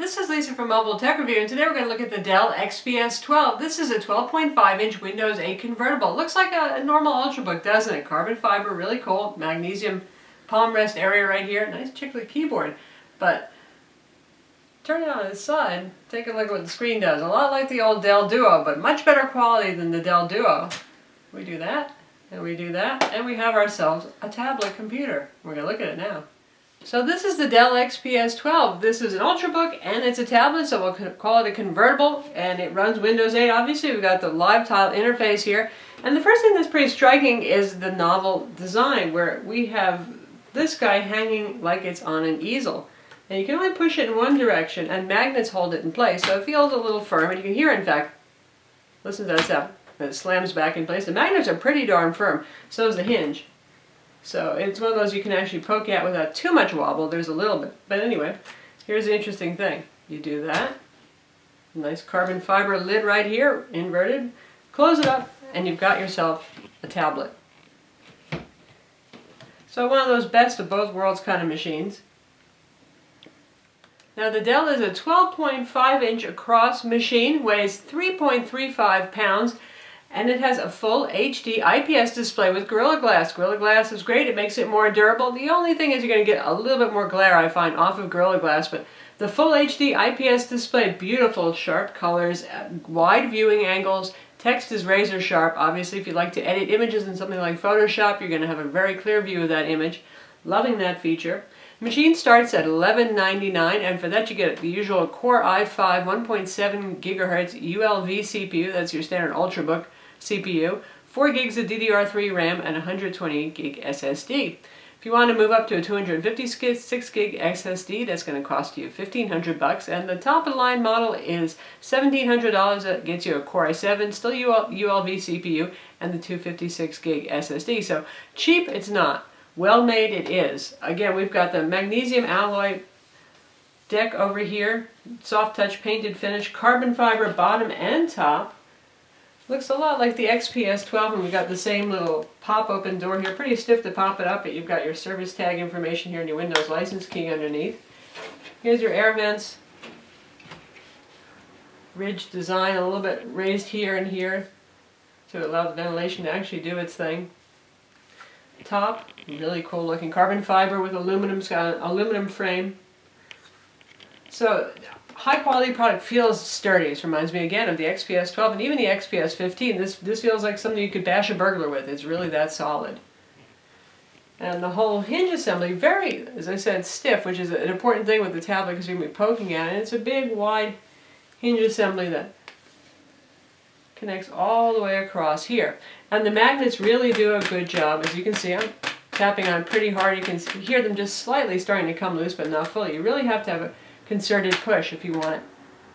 this is Lisa from Mobile Tech Review, and today we're going to look at the Dell XPS 12. This is a 12.5-inch Windows 8 convertible. Looks like a normal Ultrabook, doesn't it? Carbon fiber, really cool. Magnesium palm rest area right here. Nice chiclet keyboard. But turn it on its side, take a look at what the screen does. A lot like the old Dell Duo, but much better quality than the Dell Duo. We do that, and we do that, and we have ourselves a tablet computer. We're going to look at it now. So this is the Dell XPS 12. This is an Ultrabook and it's a tablet, so we'll call it a convertible, and it runs Windows 8. Obviously we've got the live tile interface here, and the first thing that's pretty striking is the novel design, where we have this guy hanging like it's on an easel. And you can only push it in one direction, and magnets hold it in place, so it feels a little firm, and you can hear, in fact, listen to that sound, it slams back in place. The magnets are pretty darn firm, so is the hinge. So it's one of those you can actually poke at without too much wobble. There's a little bit. But anyway, here's the interesting thing. You do that. Nice carbon fiber lid right here, inverted. Close it up, and you've got yourself a tablet. So one of those best of both worlds kind of machines. Now the Dell is a 12.5-inch across machine, weighs 3.35 pounds. And it has a full HD IPS display with Gorilla Glass. Gorilla Glass is great, it makes it more durable. The only thing is you're going to get a little bit more glare, I find, off of Gorilla Glass, but the full HD IPS display, beautiful sharp colors, wide viewing angles, text is razor sharp. Obviously if you like to edit images in something like Photoshop, you're going to have a very clear view of that image. Loving that feature. Machine starts at $11.99, and for that you get the usual Core i5 1.7 GHz ULV CPU, that's your standard Ultrabook CPU, 4 gigs of DDR3 RAM, and 128 gig SSD. If you want to move up to a 256 gig SSD, that's going to cost you $1,500, and the top of the line model is $1,700. That gets you a Core i7, still ULV CPU, and the 256 gig SSD. So cheap, it's not. Well made, it is. Again, we've got the magnesium alloy deck over here, soft touch painted finish, carbon fiber bottom and top. Looks a lot like the XPS 12, and we've got the same little pop-open door here. Pretty stiff to pop it up, but you've got your service tag information here and your Windows license key underneath. Here's your air vents. Ridge design, a little bit raised here and here to allow the ventilation to actually do its thing. Top, really cool looking carbon fiber with aluminum, it's got an aluminum frame. So, high quality product, feels sturdy. This reminds me again of the XPS 12 and even the XPS 15. This feels like something you could bash a burglar with. It's really that solid. And the whole hinge assembly, very, as I said, stiff, which is an important thing with the tablet because you're going to be poking at it. And it's a big, wide hinge assembly that connects all the way across here. And the magnets really do a good job. As you can see, I'm tapping on pretty hard. You can hear them just slightly starting to come loose, but not fully. You really have to have a concerted push if you want to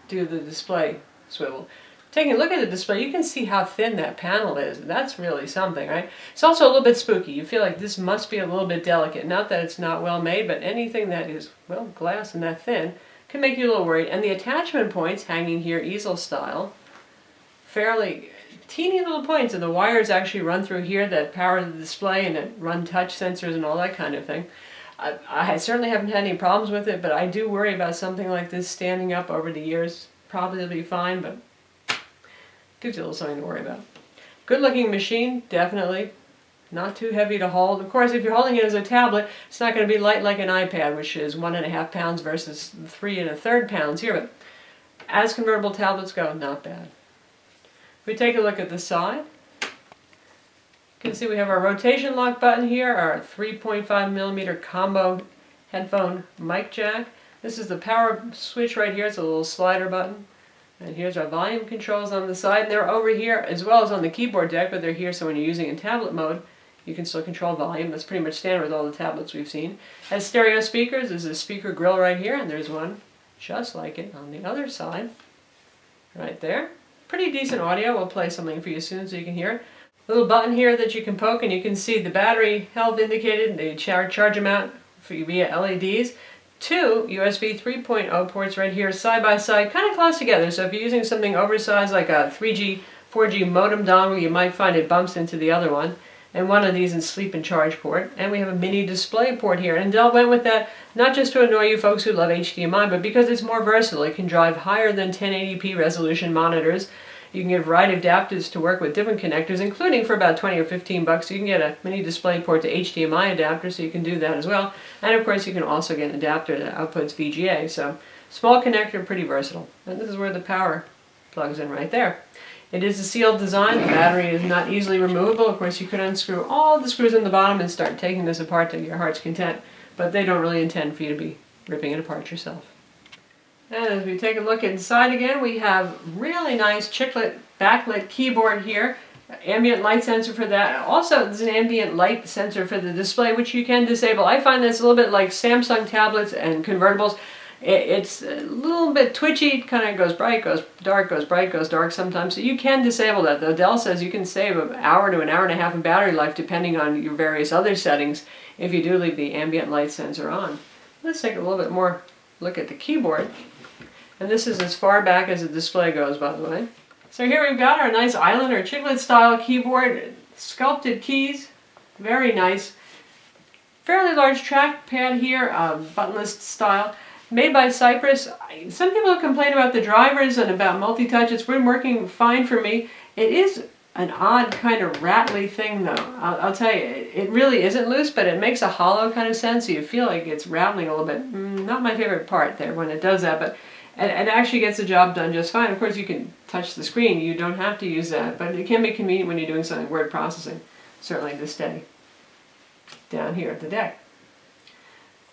do the display swivel. Taking a look at the display, you can see how thin that panel is. That's really something, right? It's also a little bit spooky. You feel like this must be a little bit delicate. Not that it's not well made, but anything that is, well, glass and that thin can make you a little worried. And the attachment points hanging here, easel style, fairly teeny little points, and the wires actually run through here that power the display and that run touch sensors and all that kind of thing. I certainly haven't had any problems with it, but I do worry about something like this standing up over the years. Probably it'll be fine, but gives you a little something to worry about. Good looking machine, definitely. Not too heavy to hold. Of course, if you're holding it as a tablet, it's not going to be light like an iPad, which is 1.5 pounds versus 3 1/3 pounds here, but as convertible tablets go, not bad. If we take a look at the side, you can see we have our rotation lock button here, our 3.5mm combo headphone mic jack. This is the power switch right here, it's a little slider button. And here's our volume controls on the side. They're over here as well as on the keyboard deck, but they're here so when you're using in tablet mode, you can still control volume. That's pretty much standard with all the tablets we've seen. Has stereo speakers. There's a speaker grill right here, and there's one just like it on the other side. Right there. Pretty decent audio. We'll play something for you soon so you can hear it. Little button here that you can poke, and you can see the battery health indicated, the charge amount for you via LEDs. Two USB 3.0 ports right here, side by side, kind of close together. So if you're using something oversized like a 3G, 4G modem dongle, you might find it bumps into the other one. and one of these in sleep and charge port, and we have a mini display port here. And Dell went with that not just to annoy you folks who love HDMI, but because it's more versatile. It can drive higher than 1080p resolution monitors. You can get a variety of adapters to work with different connectors, including for about 20 or 15 bucks. You can get a mini display port to HDMI adapter, so you can do that as well. And of course, you can also get an adapter that outputs VGA. So small connector, pretty versatile. And this is where the power plugs in right there. It is a sealed design. The battery is not easily removable. Of course, you could unscrew all the screws on the bottom and start taking this apart to your heart's content, but they don't really intend for you to be ripping it apart yourself. And as we take a look inside again, we have really nice chiclet backlit keyboard here. Ambient light sensor for that. Also, there's an ambient light sensor for the display, which you can disable. I find this a little bit like Samsung tablets and convertibles. It's a little bit twitchy. It kind of goes bright, goes dark, goes bright, goes dark sometimes. So you can disable that. Though Dell says you can save an hour to an hour and a half in battery life depending on your various other settings if you do leave the ambient light sensor on. Let's take a little bit more look at the keyboard. And this is as far back as the display goes, by the way. So here we've got our nice island or chiclet style keyboard, sculpted keys, very nice. Fairly large trackpad here, buttonless style. Made by Cypress. Some people complain about the drivers and about multi-touch. It's been working fine for me. It is an odd kind of rattly thing though. I'll tell you, it really isn't loose, but it makes a hollow kind of sound, so you feel like it's rattling a little bit. Not my favorite part there when it does that, but it actually gets the job done just fine. Of course, you can touch the screen. You don't have to use that, but it can be convenient when you're doing something word processing. Certainly to stay down here at the deck.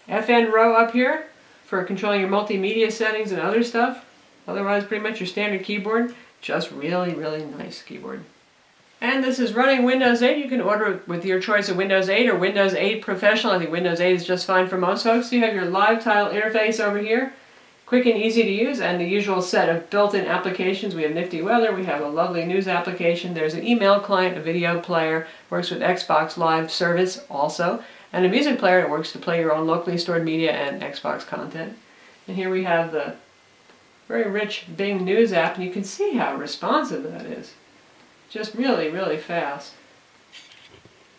FN row up here for controlling your multimedia settings and other stuff. Otherwise, pretty much your standard keyboard. Just really, really nice keyboard. And this is running Windows 8. You can order it with your choice of Windows 8 or Windows 8 Professional. I think Windows 8 is just fine for most folks. You have your live tile interface over here. Quick and easy to use, and the usual set of built-in applications. We have nifty weather, we have a lovely news application, there's an email client, a video player, works with Xbox Live service also, and a music player that works to play your own locally stored media and Xbox content. And here we have the very rich Bing News app, and you can see how responsive that is. Just really, really fast.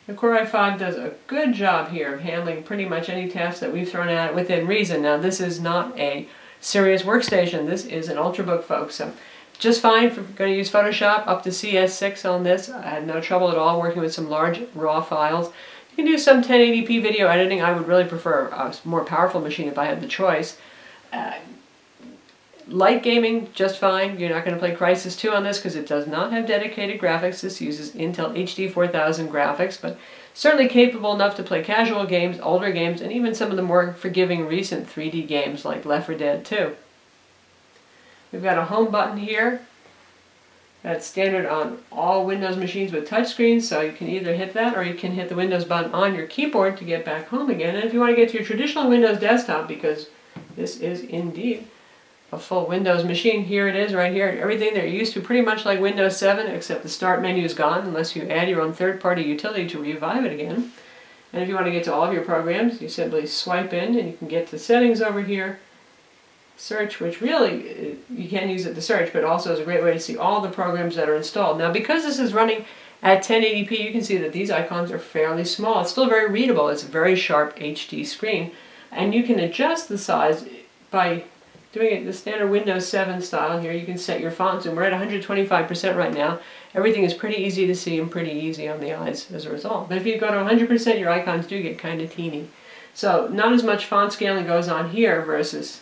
The Core i5 does a good job here of handling pretty much any task that we've thrown at it within reason. Now, this is not a serious workstation. This is an Ultrabook, folks. So just fine if we're going to use Photoshop up to CS6 on this. I had no trouble at all working with some large raw files. You can do some 1080p video editing. I would really prefer a more powerful machine if I had the choice. Light gaming, just fine. You're not going to play Crysis 2 on this because it does not have dedicated graphics. This uses Intel HD 4000 graphics, but certainly capable enough to play casual games, older games, and even some of the more forgiving recent 3D games like Left 4 Dead 2. We've got a home button here. That's standard on all Windows machines with touchscreens, so you can either hit that or you can hit the Windows button on your keyboard to get back home again. And if you want to get to your traditional Windows desktop, because this is indeed a full Windows machine, here it is right here. Everything they're used to, pretty much like Windows 7, except the start menu is gone unless you add your own third-party utility to revive it again. And if you want to get to all of your programs, you simply swipe in and you can get to settings over here. Search, which really, you can use it to search, but also is a great way to see all the programs that are installed. Now, because this is running at 1080p, you can see that these icons are fairly small. It's still very readable. It's a very sharp HD screen. And you can adjust the size by doing it the standard Windows 7 style here. You can set your fonts, and we're at 125% right now. Everything is pretty easy to see and pretty easy on the eyes as a result. But if you go to 100%, your icons do get kind of teeny. So not as much font scaling goes on here versus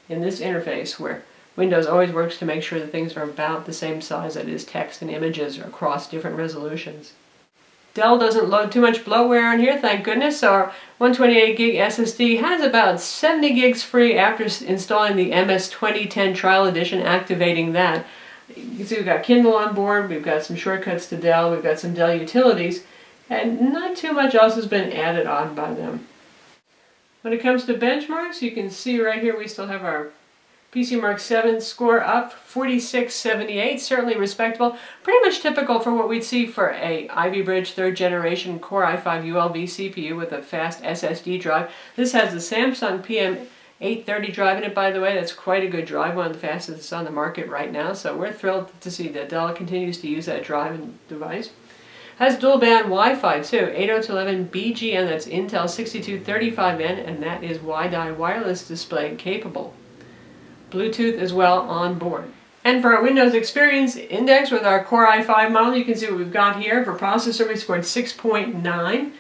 in this interface, where Windows always works to make sure that things are about the same size that is text and images across different resolutions. Dell doesn't load too much bloatware on here, thank goodness. So our 128 gig SSD has about 70 gigs free after installing the MS 2010 Trial Edition, activating that. You can see we've got Kindle on board, we've got some shortcuts to Dell, we've got some Dell utilities, and not too much else has been added on by them. When it comes to benchmarks, you can see right here we still have our PC Mark 7 score up, 4678, certainly respectable. Pretty much typical for what we'd see for a Ivy Bridge 3rd generation Core i5 ULV CPU with a fast SSD drive. This has the Samsung PM830 drive in it, by the way. That's quite a good drive, one of the fastest on the market right now. So we're thrilled to see that Dell continues to use that drive and device. Has dual band Wi-Fi too, 802.11 BGN, that's Intel 6235N, and that is WiDi wireless display capable. Bluetooth as well on board. And for our Windows Experience Index with our Core i5 model, you can see what we've got here. For processor, we scored 6.9.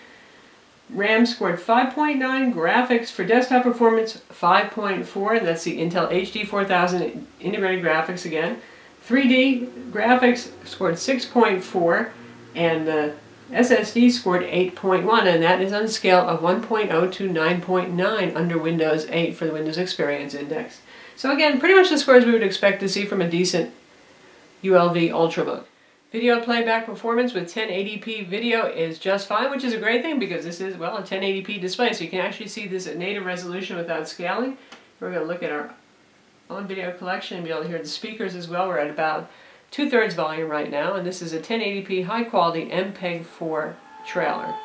RAM scored 5.9. Graphics for desktop performance, 5.4. And that's the Intel HD 4000 integrated graphics again. 3D graphics scored 6.4. And the SSD scored 8.1. And that is on a scale of 1.0 to 9.9 under Windows 8 for the Windows Experience Index. So again, pretty much the scores we would expect to see from a decent ULV Ultrabook. Video playback performance with 1080p video is just fine, which is a great thing because this is, well, a 1080p display, so you can actually see this at native resolution without scaling. We're going to look at our own video collection and be able to hear the speakers as well. We're at about 2/3 volume right now, and this is a 1080p high-quality MPEG-4 trailer.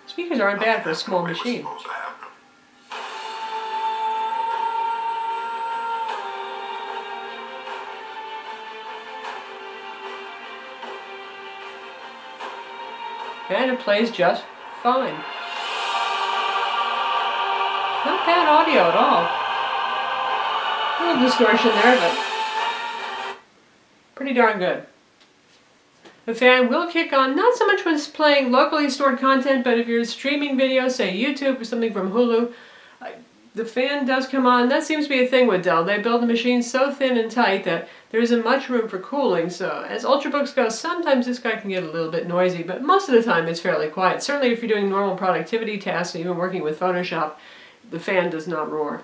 Speakers aren't bad for a small machine. And it plays just fine. Not bad audio at all. A little distortion there, but pretty darn good. The fan will kick on, not so much when it's playing locally stored content, but if you're streaming video, say YouTube or something from Hulu, the fan does come on. That seems to be a thing with Dell. They build the machine so thin and tight that there isn't much room for cooling. So as Ultrabooks go, sometimes this guy can get a little bit noisy, but most of the time it's fairly quiet. Certainly if you're doing normal productivity tasks, even working with Photoshop, the fan does not roar.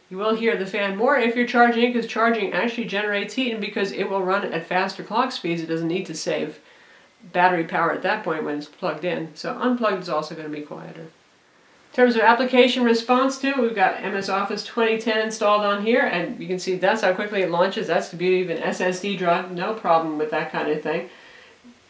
You will hear the fan more if you're charging it, because charging actually generates heat, and because it will run at faster clock speeds, it doesn't need to save battery power at that point when it's plugged in. So unplugged is also going to be quieter. In terms of application response to, we've got MS Office 2010 installed on here, and you can see that's how quickly it launches. That's the beauty of an SSD drive, no problem with that kind of thing.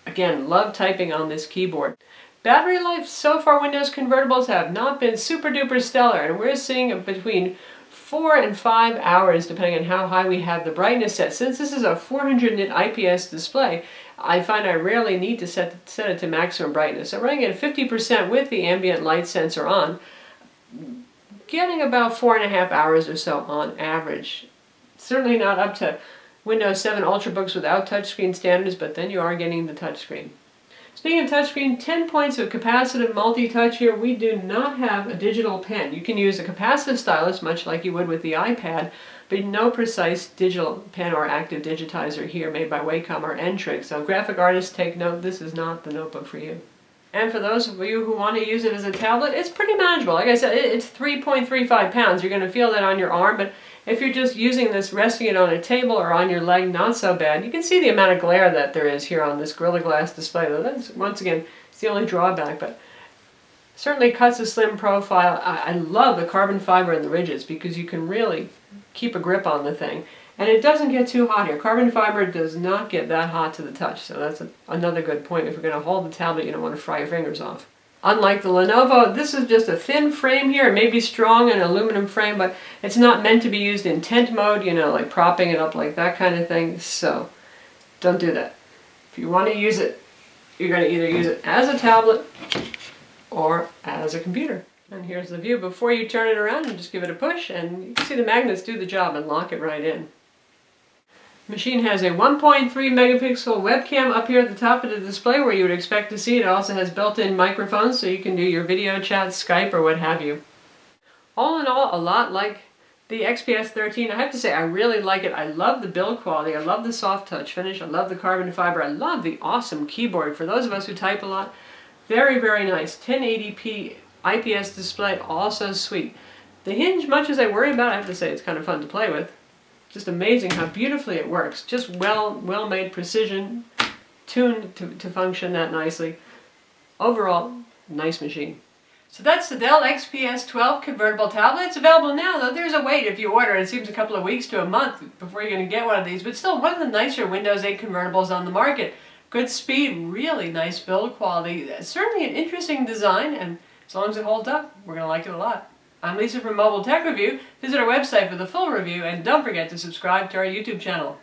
Again, love typing on this keyboard. Battery life, so far Windows convertibles have not been super duper stellar, and we're seeing between 4 and 5 hours depending on how high we have the brightness set. Since this is a 400 nit IPS display, I find I rarely need to set it to maximum brightness. So running at 50% with the ambient light sensor on, getting about 4.5 hours or so on average. Certainly not up to Windows 7 Ultrabooks without touchscreen standards, but then you are getting the touchscreen. Speaking of touchscreen, 10 points of capacitive multi-touch here. We do not have a digital pen. You can use a capacitive stylus, much like you would with the iPad, but no precise digital pen or active digitizer here made by Wacom or N-Trig. So graphic artists, take note, this is not the notebook for you. And for those of you who want to use it as a tablet, it's pretty manageable. Like I said, it's 3.35 pounds. You're going to feel that on your arm, but if you're just using this, resting it on a table or on your leg, not so bad. You can see the amount of glare that there is here on this Gorilla Glass display, though. That's, once again, it's the only drawback, but certainly cuts a slim profile. I love the carbon fiber and the ridges because you can really keep a grip on the thing. And it doesn't get too hot here. Carbon fiber does not get that hot to the touch, so that's another good point. If you're going to hold the tablet, you don't want to fry your fingers off. Unlike the Lenovo, this is just a thin frame here. It may be strong, an aluminum frame, but it's not meant to be used in tent mode, you know, like propping it up like that kind of thing. So don't do that. If you want to use it, you're going to either use it as a tablet or as a computer. And here's the view before you turn it around and just give it a push, and you can see the magnets do the job and lock it right in. The machine has a 1.3 megapixel webcam up here at the top of the display where you would expect to see it. It also has built-in microphones so you can do your video chat, Skype, or what have you. All in all, a lot like the XPS 13. I have to say I really like it. I love the build quality. I love the soft touch finish. I love the carbon fiber. I love the awesome keyboard. For those of us who type a lot, very, very nice. 1080p IPS display, also sweet. The hinge, much as I worry about, I have to say it's kind of fun to play with. Just amazing how beautifully it works. Just well-made precision, tuned to function that nicely. Overall, nice machine. So that's the Dell XPS 12 convertible tablet. It's available now, though there's a wait if you order. It seems a couple of weeks to a month before you're going to get one of these. But still, one of the nicer Windows 8 convertibles on the market. Good speed, really nice build quality. Certainly an interesting design, and as long as it holds up, we're going to like it a lot. I'm Lisa from Mobile Tech Review. Visit our website for the full review, and don't forget to subscribe to our YouTube channel.